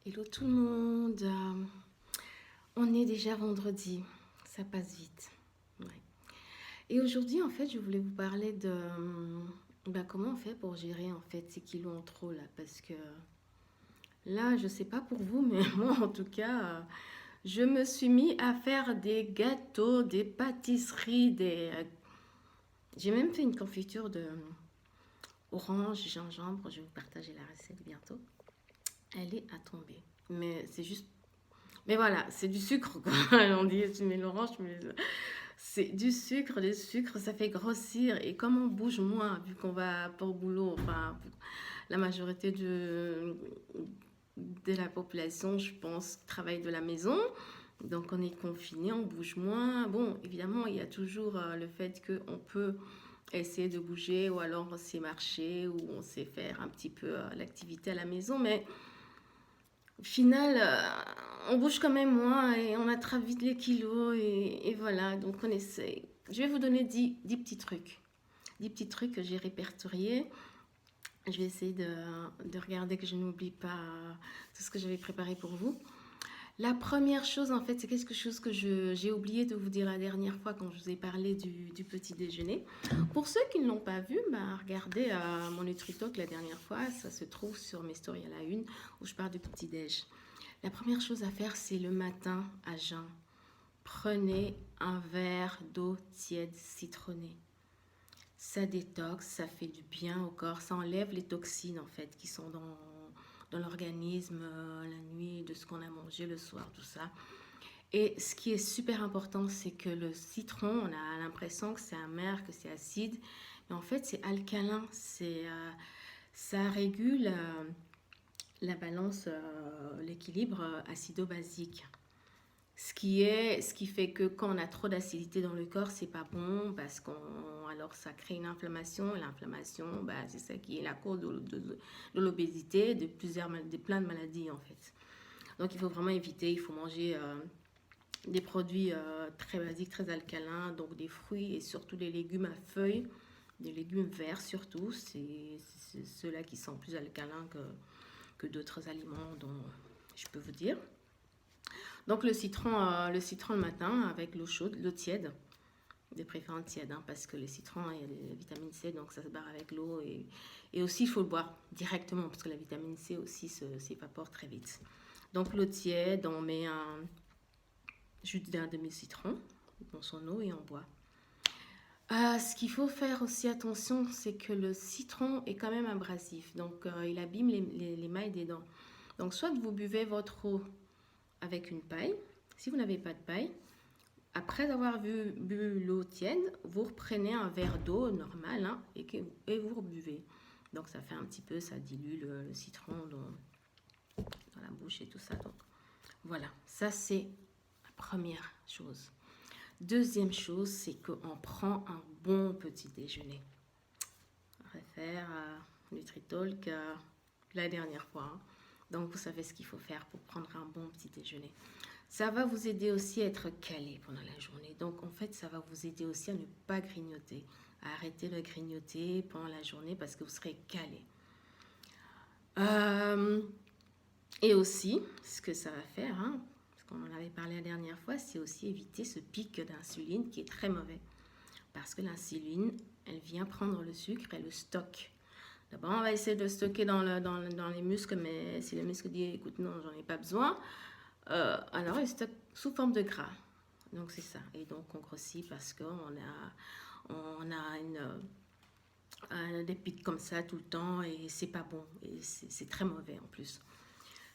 Hello tout le monde. On est déjà vendredi. Ça passe vite. Ouais. Et aujourd'hui, en fait, je voulais vous parler de comment on fait pour gérer en fait ces kilos en trop là. Parce que là, je sais pas pour vous, mais moi en tout cas, je me suis mis à faire des gâteaux, des pâtisseries, j'ai même fait une confiture de orange, gingembre. Je vais vous partager la recette bientôt. Elle est à tomber. Mais c'est juste. Mais voilà, c'est du sucre, quoi. On dit, tu mets l'orange, tu mets c'est du sucre, ça fait grossir. Et comme on bouge moins, vu qu'on va pas au boulot, enfin, la majorité de la population, je pense, travaille de la maison. Donc on est confiné, on bouge moins. Bon, évidemment, il y a toujours le fait qu'on peut essayer de bouger ou alors on sait marcher ou on sait faire un petit peu l'activité à la maison. Mais au final, on bouge quand même moins et on attrape vite les kilos et voilà, donc on essaie. Je vais vous donner 10 petits trucs. 10 petits trucs que j'ai répertoriés. Je vais essayer de regarder que je n'oublie pas tout ce que j'avais préparé pour vous. La première chose, en fait, c'est quelque chose que j'ai oublié de vous dire la dernière fois quand je vous ai parlé du petit déjeuner. Pour ceux qui ne l'ont pas vu, bah, regardez mon NutriTalk la dernière fois. Ça se trouve sur mes stories à la une où je parle du petit déj. La première chose à faire, c'est le matin à jeun. Prenez un verre d'eau tiède citronnée. Ça détoxe, ça fait du bien au corps, ça enlève les toxines en fait qui sont dans l'organisme la nuit, de ce qu'on a mangé le soir, tout ça. Et ce qui est super important, c'est que le citron, on a l'impression que c'est amer, que c'est acide, mais en fait c'est alcalin, ça régule la balance, l'équilibre acido-basique. Ce qui fait que quand on a trop d'acidité dans le corps, c'est pas bon parce alors ça crée une inflammation. Et l'inflammation, bah, c'est ça qui est la cause de l'obésité, de plein de maladies en fait. Donc il faut vraiment éviter, il faut manger des produits très basiques, très alcalins, donc des fruits et surtout des légumes à feuilles, des légumes verts surtout. C'est ceux-là qui sont plus alcalins que d'autres aliments dont je peux vous dire. Donc le citron le matin avec l'eau chaude, l'eau tiède, de préférence tiède, hein, parce que le citron, il y a la vitamine C, donc ça se barre avec l'eau. Et aussi, il faut le boire directement, parce que la vitamine C aussi s'évapore très vite. Donc l'eau tiède, on met un jus d'un demi-citron dans son eau et on boit. Ce qu'il faut faire aussi attention, c'est que le citron est quand même abrasif, donc il abîme les mailles des dents. Donc soit vous buvez votre eau avec une paille, si vous n'avez pas de paille, après avoir bu l'eau tiède, vous reprenez un verre d'eau normal hein, et vous rebuvez. Donc ça fait un petit peu, ça dilue le citron dans la bouche et tout ça. Donc voilà, ça c'est la première chose. Deuxième chose, c'est qu'on prend un bon petit déjeuner. On va faire NutriTalk la dernière fois. Hein. Donc vous savez ce qu'il faut faire pour prendre un bon petit déjeuner. Ça va vous aider aussi à être calé pendant la journée. Donc en fait, ça va vous aider aussi à ne pas grignoter, à arrêter de grignoter pendant la journée parce que vous serez calé. Et aussi, ce que ça va faire, hein, parce qu'on en avait parlé la dernière fois, c'est aussi éviter ce pic d'insuline qui est très mauvais. Parce que l'insuline, elle vient prendre le sucre et le stocke. D'abord, on va essayer de le stocker dans les muscles, mais si le muscle dit écoute, non, j'en ai pas besoin, alors il stocke sous forme de gras. Donc c'est ça. Et donc on grossit parce on a des pics comme ça tout le temps et c'est pas bon. Et c'est très mauvais en plus.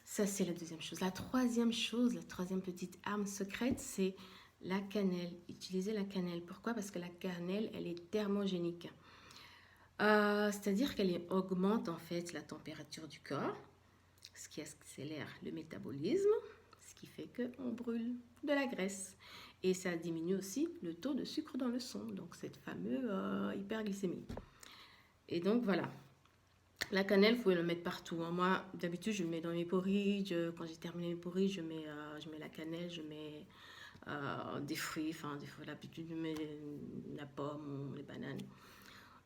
Ça, c'est la deuxième chose. La troisième chose, la troisième petite arme secrète, c'est la cannelle. Utilisez la cannelle. Pourquoi? Parce que la cannelle, elle est thermogénique. C'est-à-dire qu'elle augmente en fait la température du corps, ce qui accélère le métabolisme, ce qui fait qu'on brûle de la graisse. Et ça diminue aussi le taux de sucre dans le sang, donc cette fameuse hyperglycémie. Et donc voilà, la cannelle, vous pouvez le mettre partout. Hein. Moi, d'habitude, je le mets dans mes porridge. Quand j'ai terminé mes porridge, je mets la cannelle, je mets des fruits. Enfin, des fois, d'habitude, je mets la pomme ou les bananes.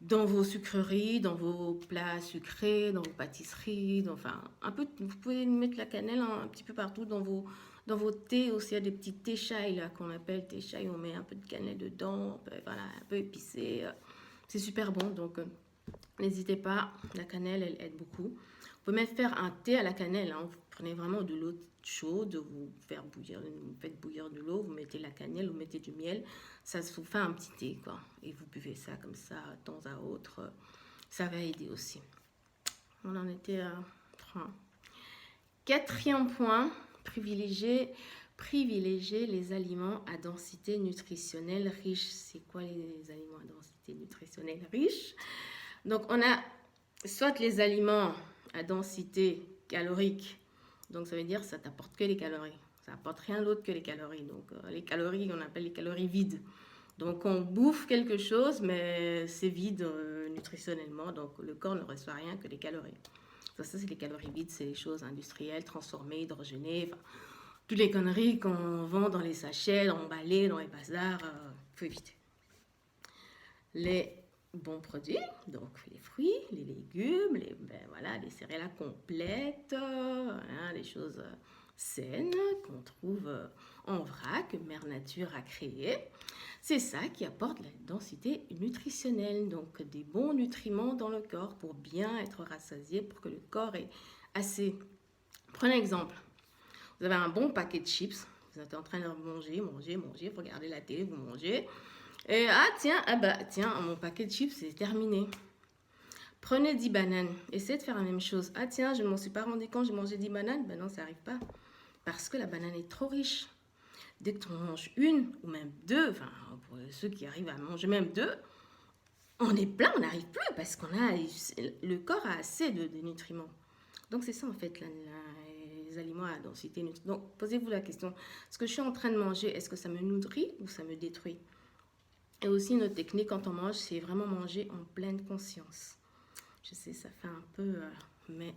dans vos sucreries, dans vos plats sucrés, dans vos pâtisseries, enfin, un peu, vous pouvez mettre la cannelle un petit peu partout dans vos thés aussi. Il y a des petits thés chai là qu'on appelle thé chai, on met un peu de cannelle dedans, voilà, un peu épicé. C'est super bon, donc n'hésitez pas, la cannelle, elle aide beaucoup. Vous pouvez même faire un thé à la cannelle, hein. Vous prenez vraiment de l'eau chaude, vous faites bouillir de l'eau, vous mettez la cannelle, vous mettez du miel, ça vous fait un petit thé, quoi. Et vous buvez ça comme ça, de temps à autre, ça va aider aussi. On en était à 3. Quatrième point, privilégier les aliments à densité nutritionnelle riche. C'est quoi les aliments à densité nutritionnelle riche? Donc, on a soit les aliments à densité calorique, donc ça veut dire que ça t'apporte que les calories. Ça n'apporte rien d'autre que les calories. Donc, les calories, on appelle les calories vides. Donc, on bouffe quelque chose, mais c'est vide nutritionnellement. Donc, le corps ne reçoit rien que les calories. Ça c'est les calories vides, c'est les choses industrielles, transformées, hydrogénées, enfin, toutes les conneries qu'on vend dans les sachets, emballés, dans les bazars, faut éviter. Les bons produits, donc les fruits, les légumes, les céréales complètes, voilà, les choses saines qu'on trouve en vrac, que Mère Nature a créé. C'est ça qui apporte la densité nutritionnelle, donc des bons nutriments dans le corps pour bien être rassasié, pour que le corps ait assez. Prenez un exemple. Vous avez un bon paquet de chips, vous êtes en train de manger, vous regardez la télé, vous mangez. Et tiens, mon paquet de chips, c'est terminé. Prenez 10 bananes, essayez de faire la même chose. Ah tiens, je ne m'en suis pas rendu compte, j'ai mangé 10 bananes. Ben non, ça n'arrive pas. Parce que la banane est trop riche. Dès que tu en manges une, ou même deux, enfin, pour ceux qui arrivent à manger même deux, on est plein, on n'arrive plus parce le corps a assez de nutriments. Donc c'est ça en fait, les aliments à densité nutritive. Donc posez-vous la question, ce que je suis en train de manger, est-ce que ça me nourrit ou ça me détruit? Et aussi une autre technique quand on mange, c'est vraiment manger en pleine conscience. Je sais, ça fait un peu, mais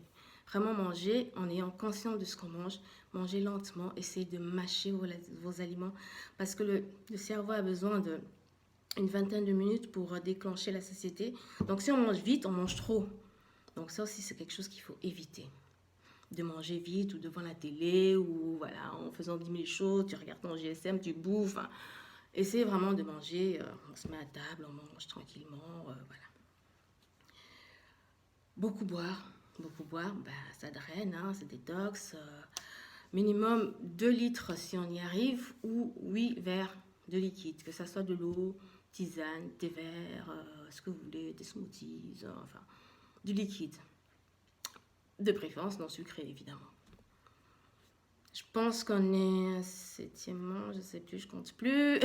vraiment manger en ayant conscience de ce qu'on mange, manger lentement, essayer de mâcher vos aliments parce que le cerveau a besoin d'une vingtaine de minutes pour déclencher la satiété. Donc si on mange vite, on mange trop. Donc ça aussi, c'est quelque chose qu'il faut éviter. De manger vite ou devant la télé ou voilà, en faisant 10 000 choses, tu regardes ton GSM, tu bouffes. Hein. Essayez vraiment de manger, on se met à table, on mange tranquillement, voilà. Beaucoup boire, ça draine, hein, ça détox. Minimum 2 litres si on y arrive ou 8 verres de liquide, que ça soit de l'eau, tisane, thé vert, ce que vous voulez, des smoothies, enfin, du liquide. De préférence non sucré, évidemment. Je pense qu'on est à 7e, je sais plus, je compte plus.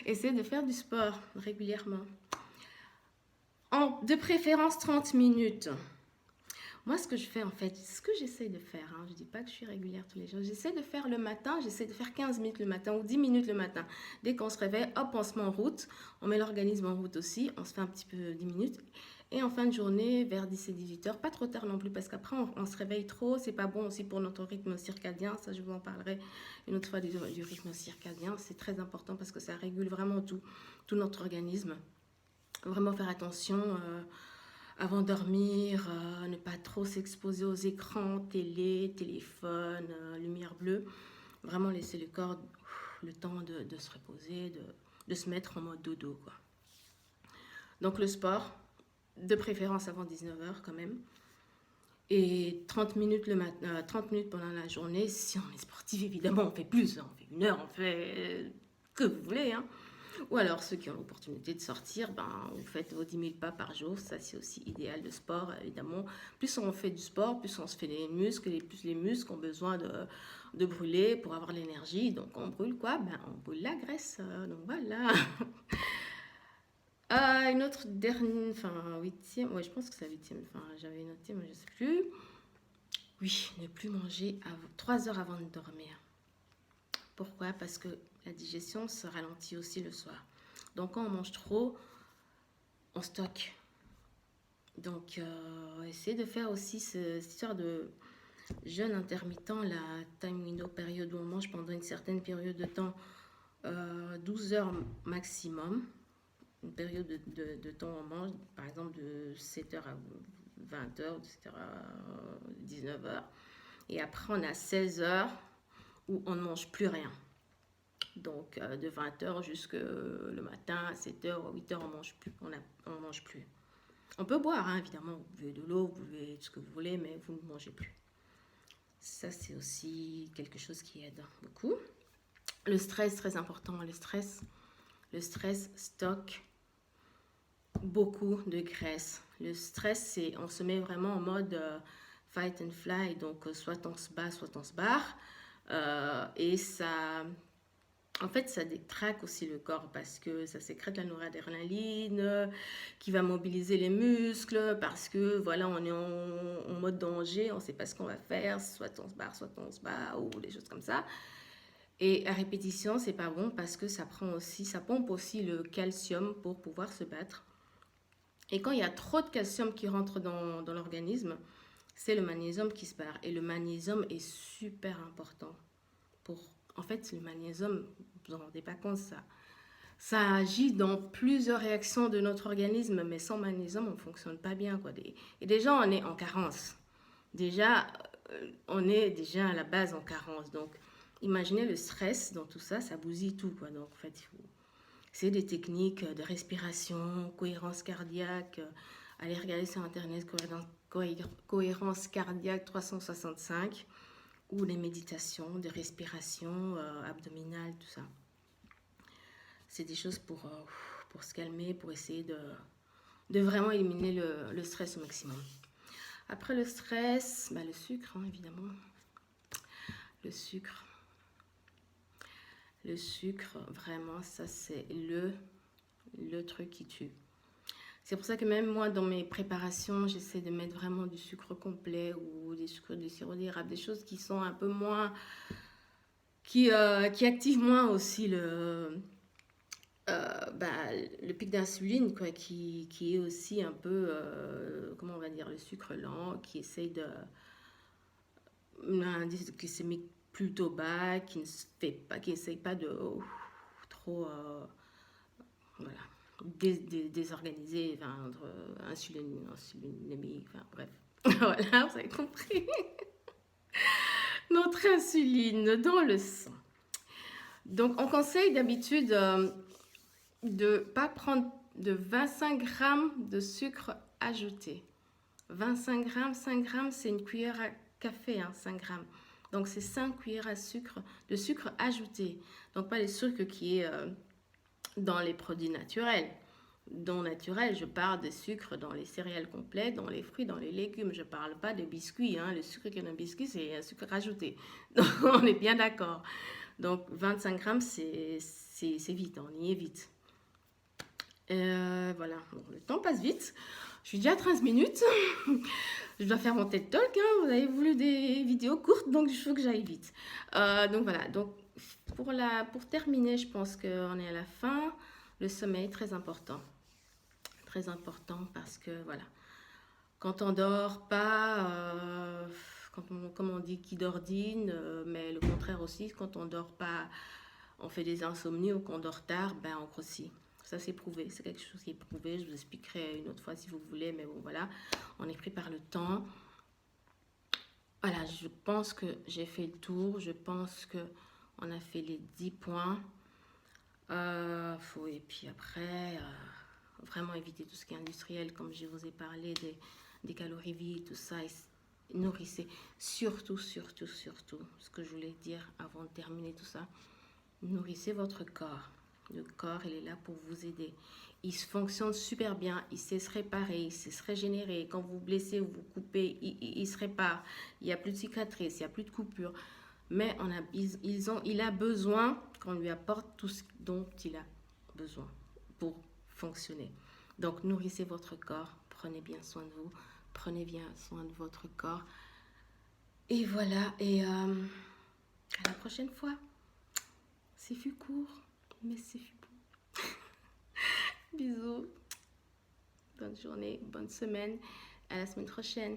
Essayez de faire du sport régulièrement. De préférence 30 minutes. Moi, ce que je fais en fait, ce que j'essaie de faire, je ne dis pas que je suis régulière tous les jours, j'essaie de faire le matin, j'essaie de faire 15 minutes le matin ou 10 minutes le matin. Dès qu'on se réveille, hop, on se met en route, on met l'organisme en route aussi, on se fait un petit peu 10 minutes. Et en fin de journée, vers 17-18 heures, pas trop tard non plus, parce qu'après, on se réveille trop, c'est pas bon aussi pour notre rythme circadien, ça je vous en parlerai une autre fois du rythme circadien, c'est très important parce que ça régule vraiment tout notre organisme. Vraiment faire attention avant de dormir, ne pas trop s'exposer aux écrans, télé, téléphone, lumière bleue. Vraiment laisser le corps le temps de se reposer, de se mettre en mode dodo, quoi. Donc le sport, de préférence avant 19h quand même. Et 30 minutes, 30 minutes pendant la journée. Si on est sportif, évidemment, on fait plus. On fait 1 heure, on fait que vous voulez, hein. Ou alors, ceux qui ont l'opportunité de sortir, vous faites vos 10 000 pas par jour. Ça, c'est aussi idéal de sport, évidemment. Plus on fait du sport, plus on se fait des muscles. Et plus les muscles ont besoin de brûler pour avoir l'énergie. Donc, on brûle quoi? On brûle la graisse. Donc, voilà. Une autre dernière, enfin, 8e. Ouais, je pense que c'est la 8e. Enfin, j'avais noté, mais je ne sais plus. Oui, ne plus manger 3 heures avant de dormir. Pourquoi? Parce que la digestion se ralentit aussi le soir. Donc quand on mange trop, on stocke. Donc essayez de faire aussi cette histoire de jeûne intermittent, la time window, période où on mange pendant une certaine période de temps, 12 heures maximum. une période de temps, on mange, par exemple, de 7h à 20h, de 7h à 19h. Et après, on a 16h où on ne mange plus rien. Donc, de 20h jusqu'au le matin, à 7h, à 8h, on mange plus. On mange plus. On peut boire, hein, évidemment, vous buvez de l'eau, vous buvez ce que vous voulez, mais vous ne mangez plus. Ça, c'est aussi quelque chose qui aide beaucoup. Le stress, très important. Le stress stocke beaucoup de graisse. Le stress, c'est on se met vraiment en mode fight and fly. Donc, soit on se bat, soit on se barre. Et ça... En fait, ça détraque aussi le corps parce que ça sécrète la noradrénaline qui va mobiliser les muscles parce que voilà, on est en mode danger, on ne sait pas ce qu'on va faire, soit on se barre, soit on se bat ou des choses comme ça. Et à répétition, c'est pas bon parce que ça pompe aussi le calcium pour pouvoir se battre. Et quand il y a trop de calcium qui rentre dans l'organisme, c'est le magnésium qui se barre. Et le magnésium est super important en fait, le magnésium, vous vous en rendez pas compte, ça agit dans plusieurs réactions de notre organisme, mais sans magnésium, on ne fonctionne pas bien, quoi. Et déjà, on est en carence. Déjà, on est déjà à la base en carence. Donc, imaginez le stress dans tout ça, ça bousille tout, quoi. Donc, en fait, c'est des techniques de respiration, cohérence cardiaque. Allez regarder sur Internet, cohérence cardiaque 365 ou les méditations de respiration abdominale, tout ça. C'est des choses pour se calmer, pour essayer de vraiment éliminer le stress au maximum. Après le stress, le sucre, hein, évidemment. Le sucre, vraiment, ça c'est le truc qui tue. C'est pour ça que même moi, dans mes préparations, j'essaie de mettre vraiment du sucre complet ou des sucres de sirop d'érable, des choses qui sont un peu moins... qui activent moins aussi le pic d'insuline, quoi, qui est aussi un peu, comment on va dire, le sucre lent, qui essaye de... qui se met plutôt bas, qui essaye pas de trop... voilà, désorganisé, enfin, entre insulinémie, enfin bref. Voilà, vous avez compris. Notre insuline dans le sang. Donc, on conseille d'habitude de ne pas prendre de 25 grammes de sucre ajouté. 25 grammes, 5 grammes, c'est une cuillère à café, hein, 5 grammes. Donc, c'est 5 cuillères de sucre ajouté. Donc, pas les sucres qui est dans les produits naturels. Dans naturel, je parle de sucre dans les céréales complètes, dans les fruits, dans les légumes. Je ne parle pas de biscuits. Hein. Le sucre qui est dans un biscuit, c'est un sucre rajouté. Donc, on est bien d'accord. Donc, 25 grammes, c'est vite. On y est vite. Voilà. Bon, le temps passe vite. Je suis déjà à 13 minutes. Je dois faire mon TED Talk. Hein. Vous avez voulu des vidéos courtes, donc il faut que j'aille vite. Donc, voilà. Donc, pour terminer, je pense qu'on est à la fin. Le sommeil, très important. Très important parce que, voilà, quand on dort pas, comme on dit, qui dordine, mais le contraire aussi, quand on dort pas, on fait des insomnies ou qu'on dort tard, on grossit. Ça, c'est prouvé, c'est quelque chose qui est prouvé. Je vous expliquerai une autre fois si vous voulez, mais bon, voilà, on est pris par le temps. Voilà, je pense que j'ai fait le tour. Je pense qu'on a fait les 10 points. Et puis après... vraiment éviter tout ce qui est industriel, comme je vous ai parlé des calories vides, tout ça. Et nourrissez surtout, ce que je voulais dire avant de terminer tout ça, nourrissez votre corps. Le corps, il est là pour vous aider. Il fonctionne super bien, il sait se réparer, il sait se régénérer. Quand vous blessez ou vous coupez, il se répare. Il n'y a plus de cicatrices, il n'y a plus de coupures. Mais il a besoin qu'on lui apporte tout ce dont il a besoin pour fonctionner. Donc, nourrissez votre corps, prenez bien soin de vous, prenez bien soin de votre corps. Et voilà, et à la prochaine fois. C'est fut court, mais c'est fut bon. Bisous, bonne journée, bonne semaine, à la semaine prochaine.